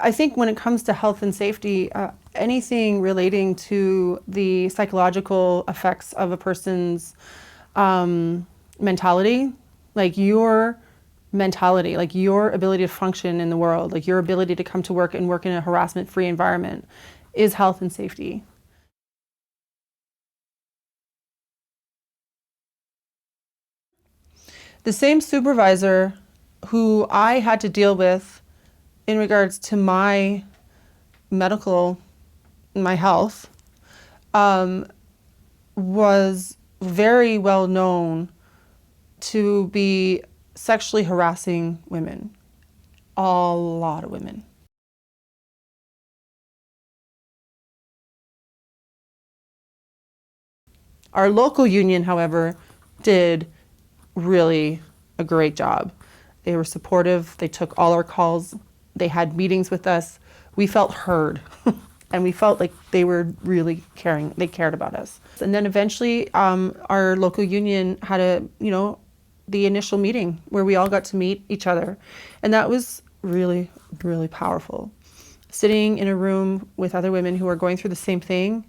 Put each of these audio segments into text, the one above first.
I think when it comes to health and safety, anything relating to the psychological effects of a person's mentality, like your mentality, like your ability to function in the world, like your ability to come to work and work in a harassment-free environment, is health and safety. The same supervisor who I had to deal with in regards to my my health, was very well known to be sexually harassing women, a lot of women. Our local union, however, did really a great job. They were supportive, they took all our calls, they had meetings with us. We felt heard and we felt like they were really caring, they cared about us. And then eventually our local union had the initial meeting where we all got to meet each other. And that was really, really powerful. Sitting in a room with other women who are going through the same thing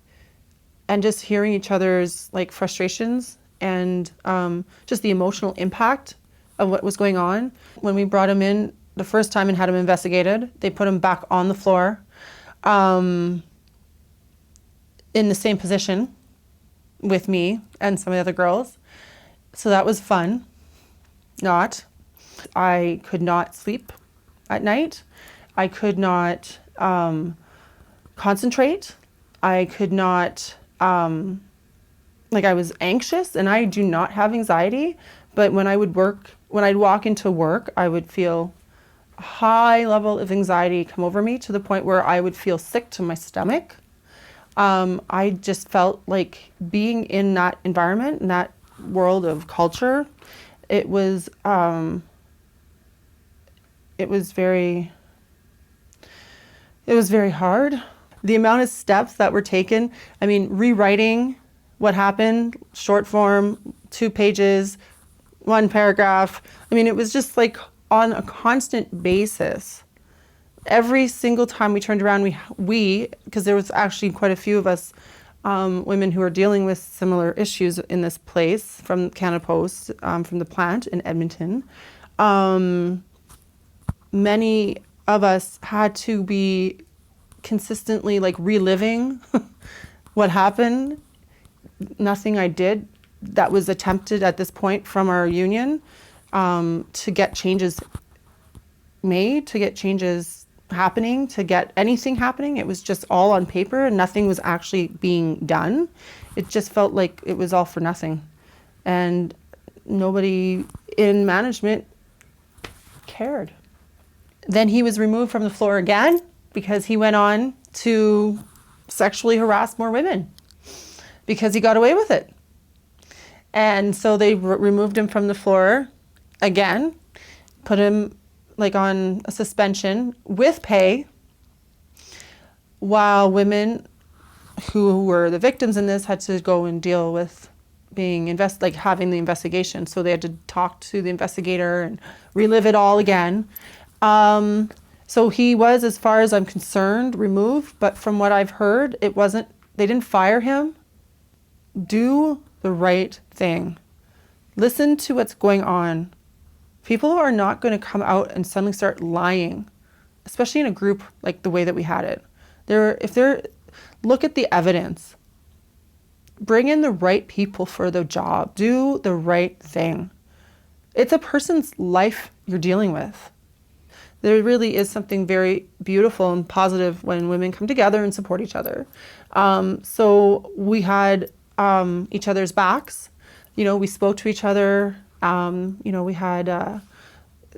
and just hearing each other's frustrations and just the emotional impact of what was going on. When we brought him in the first time and had him investigated, they put him back on the floor in the same position with me and some of the other girls. So that was fun. I could not sleep at night. I could not concentrate. I could not, I was anxious, and I do not have anxiety, but when I'd walk into work, I would feel a high level of anxiety come over me to the point where I would feel sick to my stomach. I just felt like being in that environment, in that world of culture, it was very hard. The amount of steps that were taken, rewriting what happened, short form, 2 pages, 1 paragraph. It was just on a constant basis. Every single time we turned around, because there was actually quite a few of us women who are dealing with similar issues in this place, from Canada Post, from the plant in Edmonton. Many of us had to be consistently reliving what happened. Nothing I did that was attempted at this point from our union to get changes made, to get changes happening, to get anything happening. It was just all on paper and nothing was actually being done. It just felt like it was all for nothing. And nobody in management cared. Then he was removed from the floor again because he went on to sexually harass more women because he got away with it. And so they removed him from the floor again, put him on a suspension with pay, while women who were the victims in this had to go and deal with being having the investigation. So they had to talk to the investigator and relive it all again. So he was, as far as I'm concerned, removed, but from what I've heard, they didn't fire him. Do the right thing. Listen to what's going on. People are not going to come out and suddenly start lying, especially in a group like the way that we had it. Look at the evidence. Bring in the right people for the job. Do the right thing. It's a person's life you're dealing with. There really is something very beautiful and positive when women come together and support each other. So we had each other's backs. We spoke to each other. We had,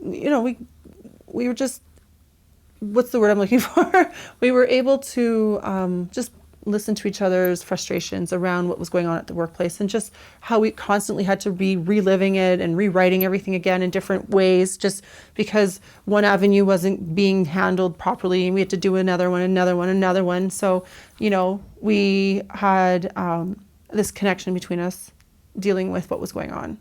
we were just, what's the word I'm looking for? We were able to just listen to each other's frustrations around what was going on at the workplace, and just how we constantly had to be reliving it and rewriting everything again in different ways, just because one avenue wasn't being handled properly and we had to do another one. So, we had this connection between us dealing with what was going on.